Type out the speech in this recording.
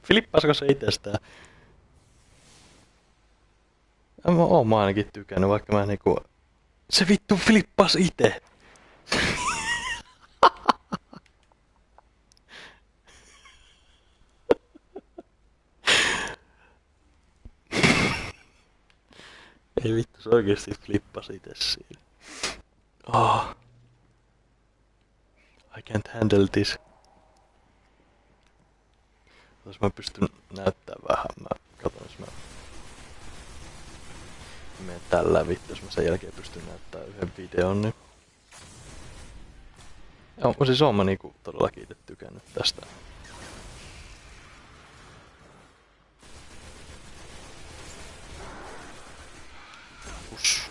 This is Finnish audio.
Flippasko se itsestään? Oon mä ainakin tykännyt, vaikka mä niinku... Se vittu flippas ite! Ei vittu, se oikeesti flippas ite siinä. Oh, I can't handle this. Jos mä pystyn näyttää vähän, katon jos mä menen tällä vittu, jos mä sen jälkeen pystyn näyttää yhden videon, niin... Joo, siis oon mä niinku todellakin ite tykännyt tästä. Uss.